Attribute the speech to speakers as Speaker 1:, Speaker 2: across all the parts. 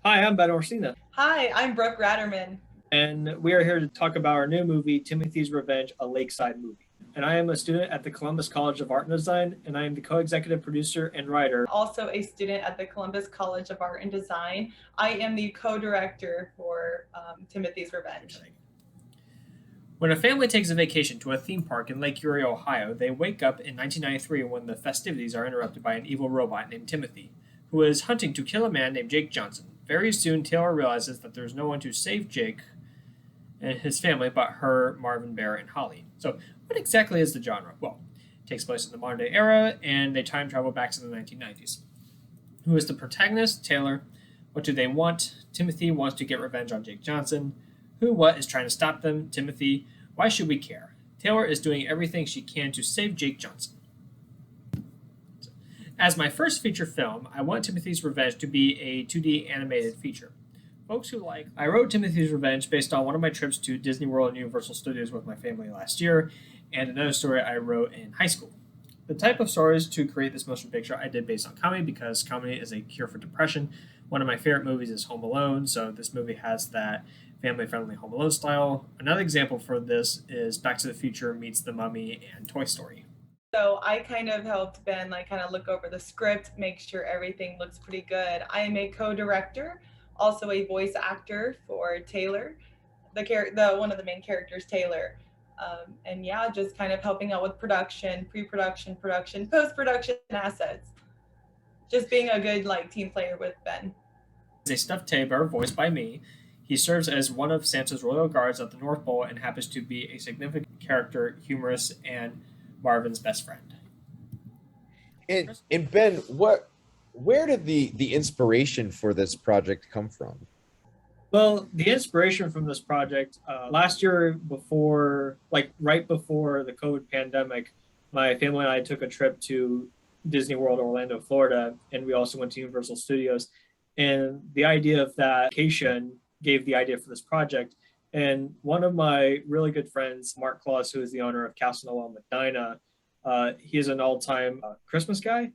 Speaker 1: Hi, I'm Ben Orsina,
Speaker 2: Hi, I'm Brooke Raterman.
Speaker 1: and we are here to talk about our new movie, Timothy's Revenge, a Lakeside Movie. And I am a student at the Columbus College of Art and Design, and I am the co-executive producer and writer.
Speaker 2: Also a student at the Columbus College of Art and Design. I am the co-director for Timothy's Revenge.
Speaker 1: When a family takes a vacation to a theme park in Lake Erie, Ohio, they wake up in 1993 when the festivities are interrupted by an evil robot named Timothy, who is hunting to kill a man named Jake Johnson. Very soon, Taylor realizes that there's no one to save Jake and his family but her, Marvin, Bear, and Holly. So, what exactly is the genre? Well, it takes place in the modern day era, and they time travel back to the 1990s. Who is the protagonist? Taylor. What do they want? Timothy wants to get revenge on Jake Johnson. Who, what is trying to stop them? Timothy. Why should we care? Taylor is doing everything she can to save Jake Johnson. As my first feature film, I want Timothy's Revenge to be a 2D animated feature. Folks who like, I wrote Timothy's Revenge based on one of my trips to Disney World and Universal Studios with my family last year, and another story I wrote in high school. The type of stories to create this motion picture I did based on comedy because comedy is a cure for depression. One of my favorite movies is Home Alone, so this movie has that family-friendly Home Alone style. Another example for this is Back to the Future meets The Mummy and Toy Story.
Speaker 2: So I kind of helped Ben kind of look over the script, make sure everything looks pretty good. I am a co-director, also a voice actor for Taylor, the one of the main characters, Taylor. And yeah, just kind of helping out with production, pre-production, production, post-production assets. Just being a good team player with Ben.
Speaker 1: Is a stuffed tabor voiced by me. He serves as one of Santa's royal guards at the North Pole and happens to be a significant character, humorous, and Marvin's best friend.
Speaker 3: And Ben, where did the inspiration for this project come from?
Speaker 1: Well, the inspiration from this project last year, right before the COVID pandemic, my family and I took a trip to Disney World, Orlando, Florida, and we also went to Universal Studios. And the idea of that vacation gave the idea for this project. And one of my really good friends, Mark Claus, who is the owner of Castle Noel Medina, he is an all-time Christmas guy.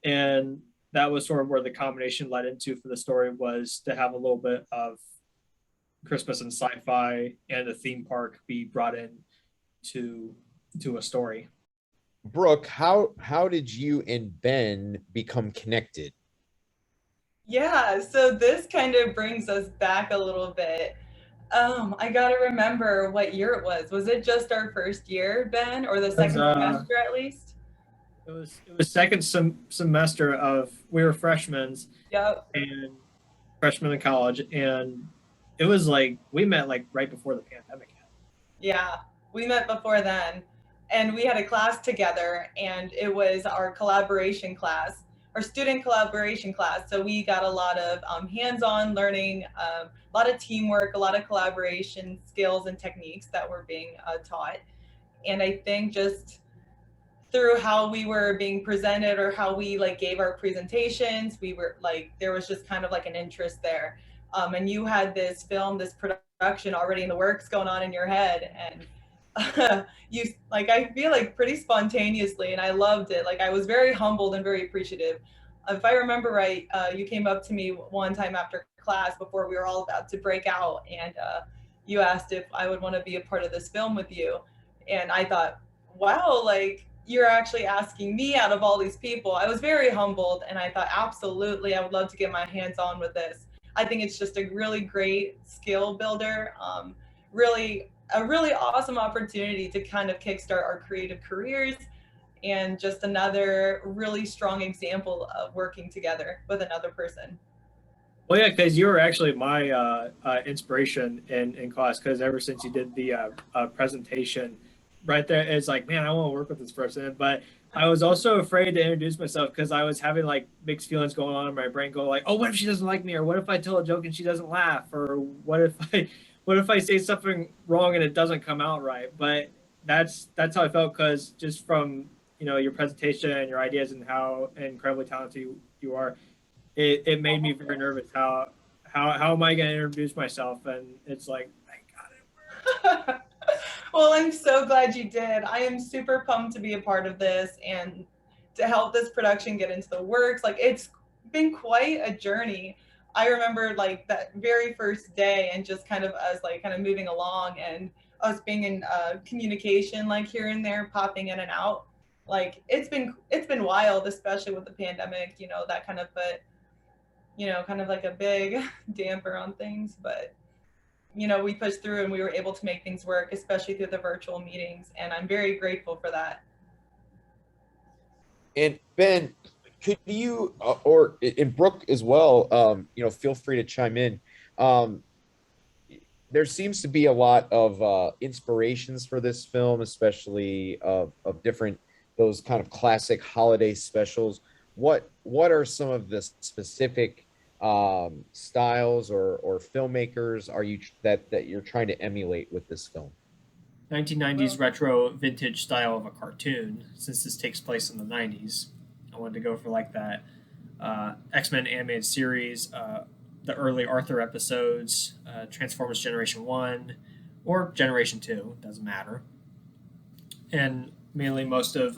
Speaker 1: And that was sort of where the combination led into for the story was to have a little bit of Christmas and sci-fi and a theme park be brought in to a story.
Speaker 3: Brooke, how did you and Ben become connected?
Speaker 2: Yeah, so this kind of brings us back a little bit. I gotta remember what year it was. Was it just our first year, Ben, or the second semester at least?
Speaker 1: It was second semester of we were freshmen
Speaker 2: Yep.
Speaker 1: and freshmen in college, and it was like we met like right before the pandemic hit.
Speaker 2: Yeah, we met before then, and we had a class together, and it was our collaboration class, our student collaboration class. So we got a lot of hands-on learning, a lot of teamwork, a lot of collaboration skills and techniques that were being taught. And I think just through how we were being presented or how we gave our presentations, we were there was just kind of an interest there. And you had this production already in the works going on in your head, and you I feel pretty spontaneously, and I loved it. I was very humbled and very appreciative. If I remember right, you came up to me one time after class before we were all about to break out, and you asked if I would want to be a part of this film with you. And I thought, wow, you're actually asking me out of all these people. I was very humbled, and I thought, absolutely, I would love to get my hands on with this. I think it's just a really great skill builder, really a really awesome opportunity to kind of kickstart our creative careers, and just another really strong example of working together with another person.
Speaker 1: Well, yeah, because you were actually my inspiration in class. Because ever since you did the presentation, right there, it's like, man, I want to work with this person. But I was also afraid to introduce myself because I was having mixed feelings going on in my brain, going oh, what if she doesn't like me, or what if I tell a joke and she doesn't laugh, or what if I say something wrong and it doesn't come out right. But that's how I felt because just from your presentation and your ideas and how incredibly talented you are, it made me very nervous. How am I going to introduce myself? And it's like, thank God it worked.
Speaker 2: Well, I'm so glad you did. I am super pumped to be a part of this and to help this production get into the works. It's been quite a journey. I remember like that very first day and just kind of us like kind of moving along and us being in communication like here and there, popping in and out. Like it's been wild, especially with the pandemic, you know, that kind of put, you know, kind of like a big damper on things. But, you know, we pushed through and we were able to make things work, especially through the virtual meetings. And I'm very grateful for that.
Speaker 3: And Ben, could you, or in Brooke as well, you know, feel free to chime in. Um, there seems to be a lot of inspirations for this film, especially of different, those kind of classic holiday specials. What are some of the specific styles or filmmakers are you that you're trying to emulate with this film?
Speaker 1: 1990s retro vintage style of a cartoon, since this takes place in the 90s. I wanted to go for like that X-Men animated series, the early Arthur episodes, Transformers Generation 1 or Generation 2, doesn't matter. And mainly most of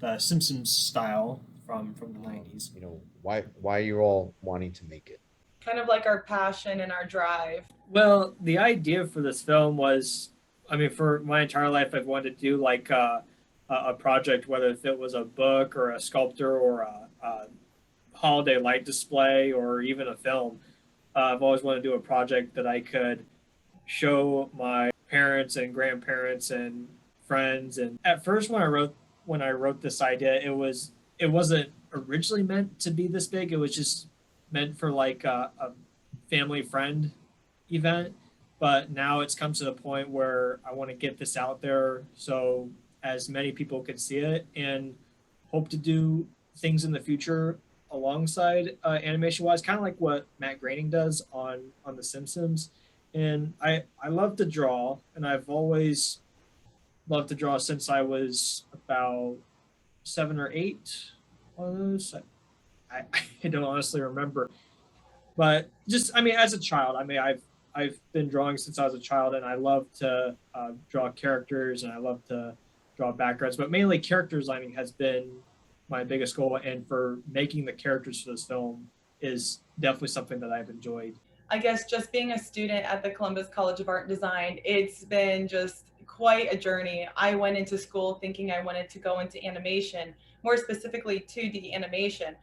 Speaker 1: the Simpsons style from the 90s.
Speaker 3: You know, why are you all wanting to make it?
Speaker 2: Kind of like our passion and our drive.
Speaker 1: Well, the idea for this film was, I mean, for my entire life, I've wanted to do like a project, whether if it was a book or a sculptor or a holiday light display or even a film. I've always wanted to do a project that I could show my parents and grandparents and friends. And at first, when I wrote this idea, it wasn't originally meant to be this big. It was just meant for like a family friend event. But now it's come to the point where I want to get this out there so as many people can see it, and hope to do things in the future alongside animation wise, kind of like what Matt Groening does on The Simpsons. And I love to draw, and I've always loved to draw since I was about 7 or 8. One of those. I don't honestly remember, but just, I mean, as a child, I mean, I've been drawing since I was a child, and I love to draw characters, and I love to draw backgrounds, but mainly character designing has been my biggest goal. And for making the characters for this film is definitely something that I've enjoyed.
Speaker 2: I guess just being a student at the Columbus College of Art and Design, it's been just quite a journey. I went into school thinking I wanted to go into animation, more specifically 2D animation.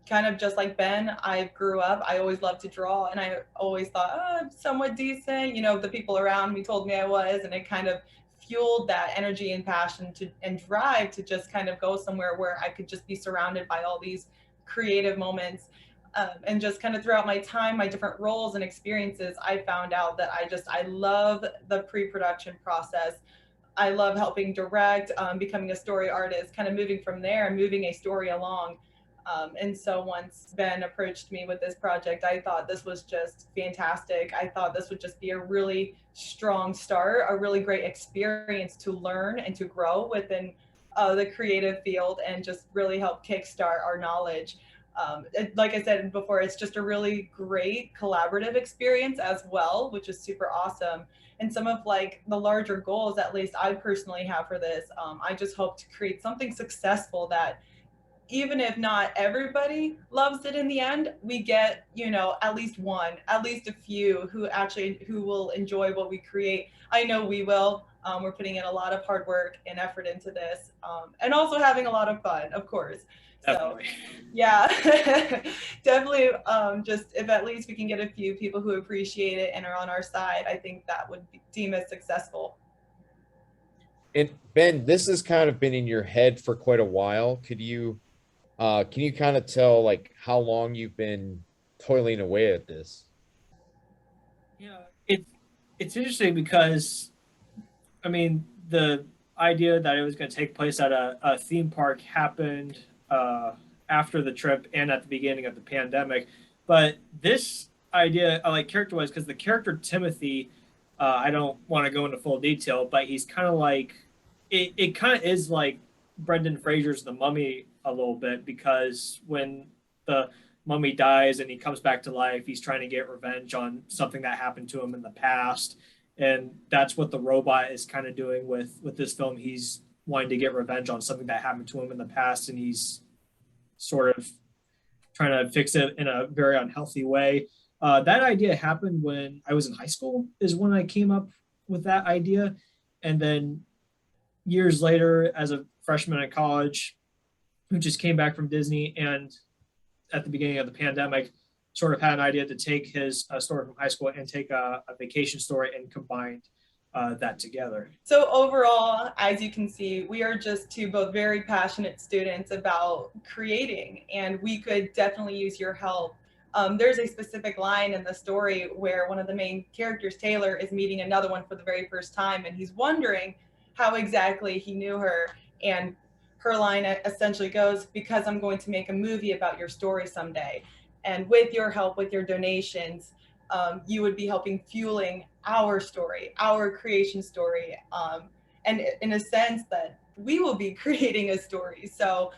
Speaker 2: Kind of just like Ben, I grew up, I always loved to draw, and I always thought, oh, I'm somewhat decent. You know, the people around me told me I was, and it kind of fueled that energy and passion and drive to just kind of go somewhere where I could just be surrounded by all these creative moments. And just kind of throughout my time, my different roles and experiences, I found out that I love the pre-production process. I love helping direct, becoming a story artist, kind of moving from there and moving a story along. And so once Ben approached me with this project, I thought this was just fantastic. I thought this would just be a really strong start, a really great experience to learn and to grow within the creative field, and just really help kickstart our knowledge. Like I said before, it's just a really great collaborative experience as well, which is super awesome. And some of like the larger goals, at least I personally have for this, I just hope to create something successful that even if not everybody loves it in the end, we get, you know, at least a few who will enjoy what we create. I know we will. We're putting in a lot of hard work and effort into this, and also having a lot of fun, of course.
Speaker 1: Definitely.
Speaker 2: So, yeah, definitely. Just if at least we can get a few people who appreciate it and are on our side, I think that would deem as successful.
Speaker 3: And Ben, this has kind of been in your head for quite a while. Can you kind of tell like how long you've been toiling away at this?
Speaker 1: Yeah, it's interesting because, I mean, the idea that it was going to take place at a theme park happened after the trip and at the beginning of the pandemic. But this idea, I like character-wise, because the character Timothy, I don't want to go into full detail, but he's kind of like, it kind of is like Brendan Fraser's The Mummy a little bit, because when the mummy dies and he comes back to life, he's trying to get revenge on something that happened to him in the past. And that's what the robot is kind of doing with this film. He's wanting to get revenge on something that happened to him in the past, and he's sort of trying to fix it in a very unhealthy way. That idea happened when I was in high school, is when I came up with that idea. And then years later, as a freshman in college, who just came back from Disney and at the beginning of the pandemic, sort of had an idea to take his story from high school and take a vacation story and combined that together.
Speaker 2: So overall, as you can see, we are just two both very passionate students about creating, and we could definitely use your help. There's a specific line in the story where one of the main characters, Taylor, is meeting another one for the very first time, and he's wondering how exactly he knew her. And her line essentially goes, "Because I'm going to make a movie about your story someday." And with your help, with your donations, you would be helping fueling our story, our creation story, and in a sense that we will be creating a story. So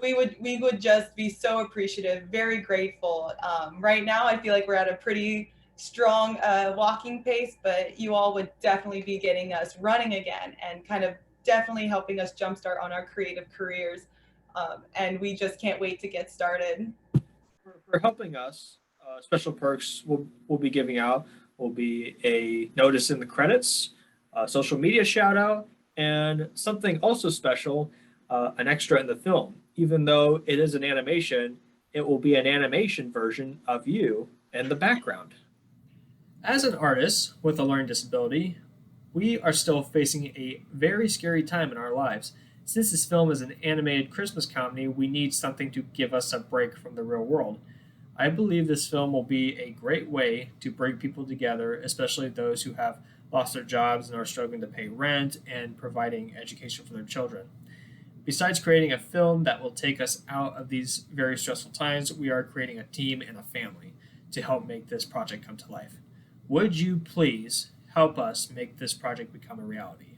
Speaker 2: we would just be so appreciative, very grateful. Right now, I feel like we're at a pretty strong walking pace, but you all would definitely be getting us running again and kind of definitely helping us jumpstart on our creative careers. And we just can't wait to get started.
Speaker 1: For helping us, special perks we'll be giving out will be a notice in the credits, a social media shout out, and something also special, an extra in the film. Even though it is an animation, it will be an animation version of you in the background. As an artist with a learning disability, we are still facing a very scary time in our lives. Since this film is an animated Christmas comedy, we need something to give us a break from the real world. I believe this film will be a great way to bring people together, especially those who have lost their jobs and are struggling to pay rent and providing education for their children. Besides creating a film that will take us out of these very stressful times, we are creating a team and a family to help make this project come to life. Would you please help us make this project become a reality?